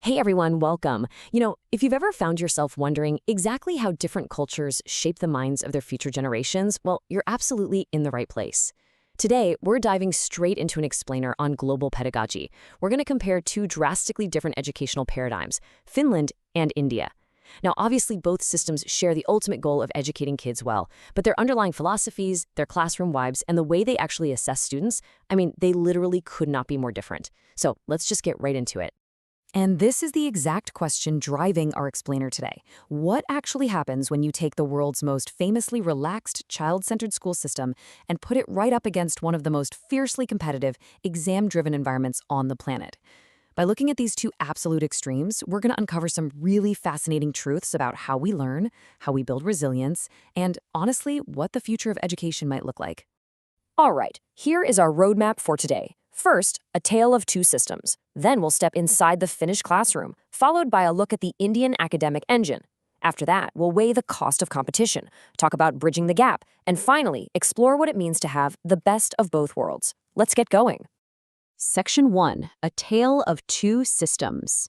Hey everyone, welcome. If you've ever found yourself wondering exactly how different cultures shape the minds of their future generations, well, you're absolutely in the right place. Today, we're diving straight into an explainer on global pedagogy. We're going to compare two drastically different educational paradigms, Finland and India. Now, obviously, both systems share the ultimate goal of educating kids well, but their underlying philosophies, their classroom vibes, and the way they actually assess students, they literally could not be more different. So let's just get right into it. And this is the exact question driving our explainer today. What actually happens when you take the world's most famously relaxed, child-centered school system and put it right up against one of the most fiercely competitive, exam-driven environments on the planet? By looking at these two absolute extremes, we're going to uncover some really fascinating truths about how we learn, how we build resilience, and honestly, what the future of education might look like. All right, here is our roadmap for today. First, a tale of two systems. Then we'll step inside the Finnish classroom, followed by a look at the Indian academic engine. After that, we'll weigh the cost of competition, talk about bridging the gap, and finally, explore what it means to have the best of both worlds. Let's get going. Section 1, a tale of two systems.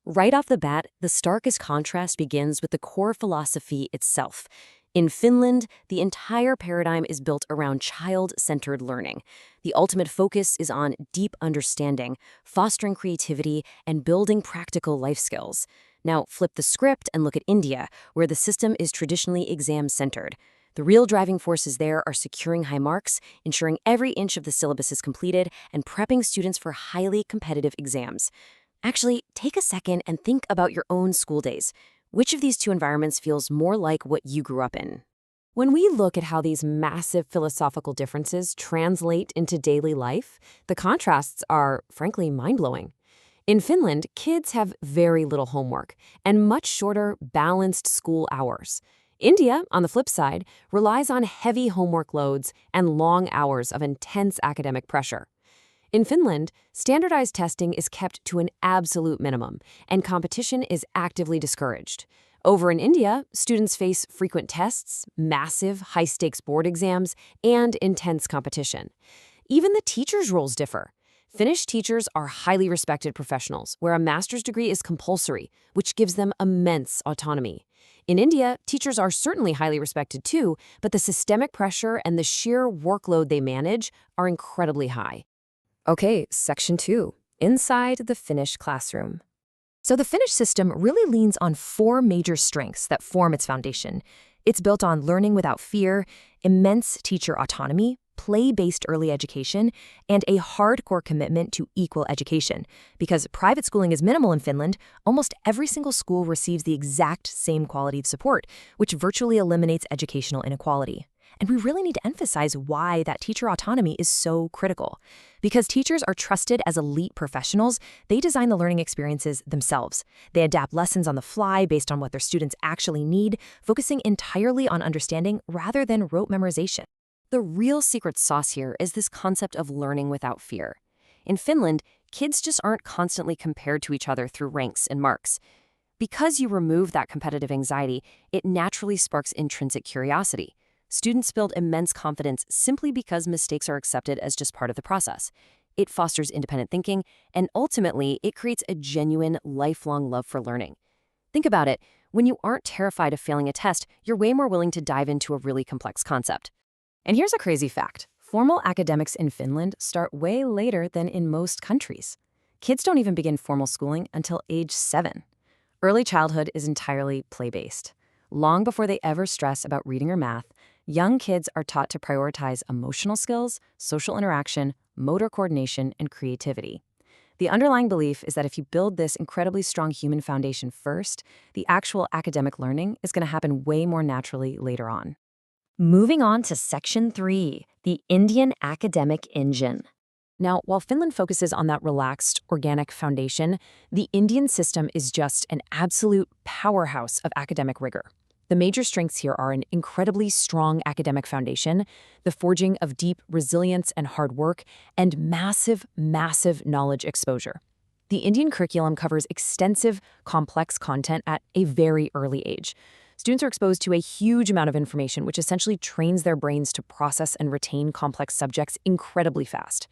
Right off the bat, the starkest contrast begins with the core philosophy itself. In Finland, the entire paradigm is built around child-centered learning. The ultimate focus is on deep understanding, fostering creativity, and building practical life skills. Now, flip the script and look at India, where the system is traditionally exam-centered. The real driving forces there are securing high marks, ensuring every inch of the syllabus is completed, and prepping students for highly competitive exams. Actually, take a second and think about your own school days. Which of these two environments feels more like what you grew up in? When we look at how these massive philosophical differences translate into daily life, the contrasts are, frankly, mind-blowing. In Finland, kids have very little homework and much shorter, balanced school hours. India, on the flip side, relies on heavy homework loads and long hours of intense academic pressure. In Finland, standardized testing is kept to an absolute minimum, and competition is actively discouraged. Over in India, students face frequent tests, massive, high-stakes board exams, and intense competition. Even the teachers' roles differ. Finnish teachers are highly respected professionals, where a master's degree is compulsory, which gives them immense autonomy. In India, teachers are certainly highly respected too, but the systemic pressure and the sheer workload they manage are incredibly high. Okay, Section 2, inside the Finnish classroom. So the Finnish system really leans on four major strengths that form its foundation. It's built on learning without fear, immense teacher autonomy, play-based early education, and a hardcore commitment to equal education. Because private schooling is minimal in Finland, almost every single school receives the exact same quality of support, which virtually eliminates educational inequality. And we really need to emphasize why that teacher autonomy is so critical. Because teachers are trusted as elite professionals, they design the learning experiences themselves. They adapt lessons on the fly based on what their students actually need, focusing entirely on understanding rather than rote memorization. The real secret sauce here is this concept of learning without fear. In Finland, kids just aren't constantly compared to each other through ranks and marks. Because you remove that competitive anxiety, it naturally sparks intrinsic curiosity. Students build immense confidence simply because mistakes are accepted as just part of the process. It fosters independent thinking, and ultimately, it creates a genuine, lifelong love for learning. Think about it. When you aren't terrified of failing a test, you're way more willing to dive into a really complex concept. And here's a crazy fact. Formal academics in Finland start way later than in most countries. Kids don't even begin formal schooling until age 7. Early childhood is entirely play-based. Long before they ever stress about reading or math, young kids are taught to prioritize emotional skills, social interaction, motor coordination, and creativity. The underlying belief is that if you build this incredibly strong human foundation first, the actual academic learning is going to happen way more naturally later on. Moving on to Section 3, the Indian academic engine. Now, while Finland focuses on that relaxed, organic foundation, the Indian system is just an absolute powerhouse of academic rigor. The major strengths here are an incredibly strong academic foundation, the forging of deep resilience and hard work, and massive, massive knowledge exposure. The Indian curriculum covers extensive, complex content at a very early age. Students are exposed to a huge amount of information, which essentially trains their brains to process and retain complex subjects incredibly fast.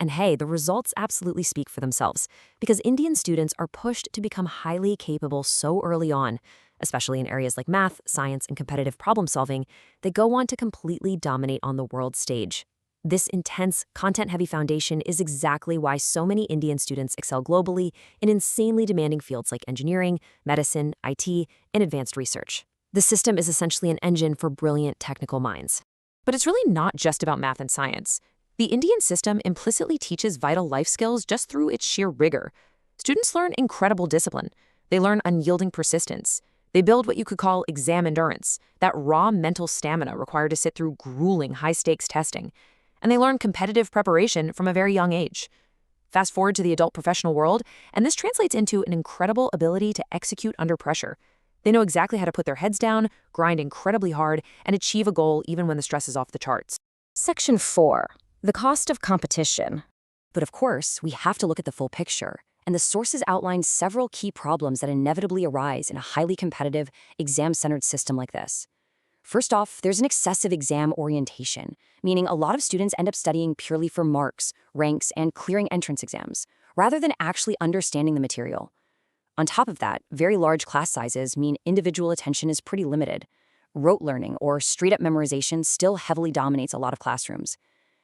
And hey, the results absolutely speak for themselves, because Indian students are pushed to become highly capable so early on, especially in areas like math, science, and competitive problem solving. They go on to completely dominate on the world stage. This intense, content-heavy foundation is exactly why so many Indian students excel globally in insanely demanding fields like engineering, medicine, IT, and advanced research. The system is essentially an engine for brilliant technical minds. But it's really not just about math and science. The Indian system implicitly teaches vital life skills just through its sheer rigor. Students learn incredible discipline. They learn unyielding persistence. They build what you could call exam endurance, that raw mental stamina required to sit through grueling high-stakes testing. And they learn competitive preparation from a very young age. Fast forward to the adult professional world, and this translates into an incredible ability to execute under pressure. They know exactly how to put their heads down, grind incredibly hard, and achieve a goal even when the stress is off the charts. Section 4. The cost of competition. But of course, we have to look at the full picture, and the sources outline several key problems that inevitably arise in a highly competitive, exam-centered system like this. First off, there's an excessive exam orientation, meaning a lot of students end up studying purely for marks, ranks, and clearing entrance exams, rather than actually understanding the material. On top of that, very large class sizes mean individual attention is pretty limited. Rote learning, or straight-up memorization, still heavily dominates a lot of classrooms.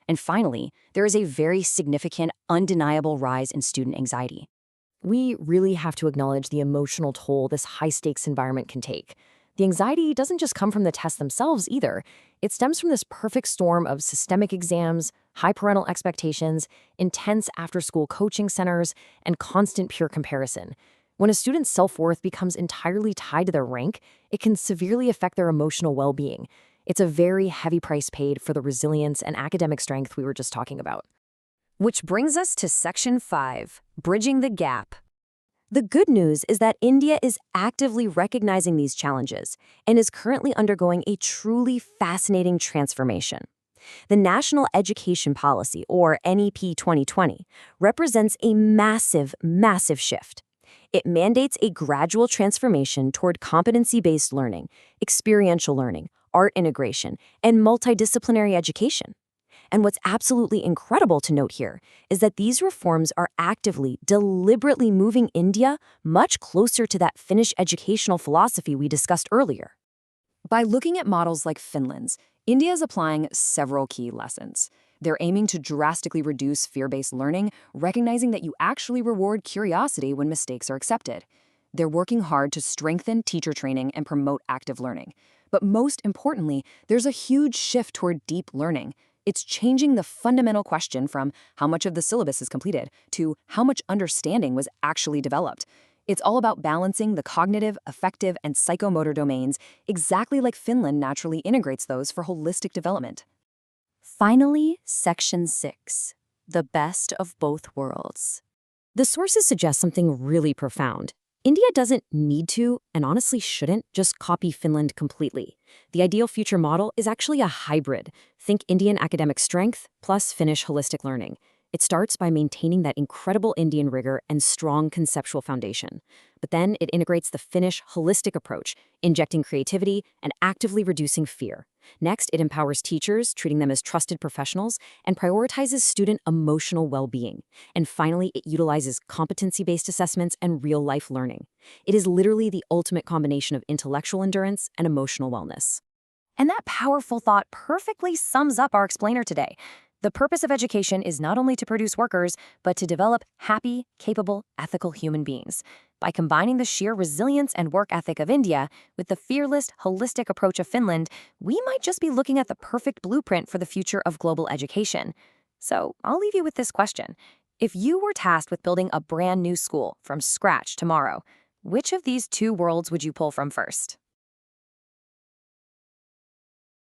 And finally, there is a very significant, undeniable rise in student anxiety. We really have to acknowledge the emotional toll this high-stakes environment can take. The anxiety doesn't just come from the tests themselves either. It stems from this perfect storm of systemic exams, high parental expectations, intense after-school coaching centers, and constant peer comparison. When a student's self-worth becomes entirely tied to their rank, it can severely affect their emotional well-being. It's a very heavy price paid for the resilience and academic strength we were just talking about. Which brings us to Section 5, Bridging the Gap. The good news is that India is actively recognizing these challenges and is currently undergoing a truly fascinating transformation. The National Education Policy, or NEP 2020, represents a massive, massive shift. It mandates a gradual transformation toward competency-based learning, experiential learning, art integration, and multidisciplinary education. And what's absolutely incredible to note here is that these reforms are actively, deliberately moving India much closer to that Finnish educational philosophy we discussed earlier. By looking at models like Finland's, India is applying several key lessons. They're aiming to drastically reduce fear-based learning, recognizing that you actually reward curiosity when mistakes are accepted. They're working hard to strengthen teacher training and promote active learning. But most importantly, there's a huge shift toward deep learning. It's changing the fundamental question from how much of the syllabus is completed to how much understanding was actually developed. It's all about balancing the cognitive, affective, and psychomotor domains, exactly like Finland naturally integrates those for holistic development. Finally, Section 6, the best of both worlds. The sources suggest something really profound. India doesn't need to, and honestly shouldn't, just copy Finland completely. The ideal future model is actually a hybrid. Think Indian academic strength plus Finnish holistic learning. It starts by maintaining that incredible Indian rigor and strong conceptual foundation. But then it integrates the Finnish holistic approach, injecting creativity and actively reducing fear. Next, it empowers teachers, treating them as trusted professionals, and prioritizes student emotional well-being. And finally, it utilizes competency-based assessments and real-life learning. It is literally the ultimate combination of intellectual endurance and emotional wellness. And that powerful thought perfectly sums up our explainer today. The purpose of education is not only to produce workers, but to develop happy, capable, ethical human beings. By combining the sheer resilience and work ethic of India with the fearless, holistic approach of Finland, we might just be looking at the perfect blueprint for the future of global education. So I'll leave you with this question. If you were tasked with building a brand new school from scratch tomorrow, which of these two worlds would you pull from first?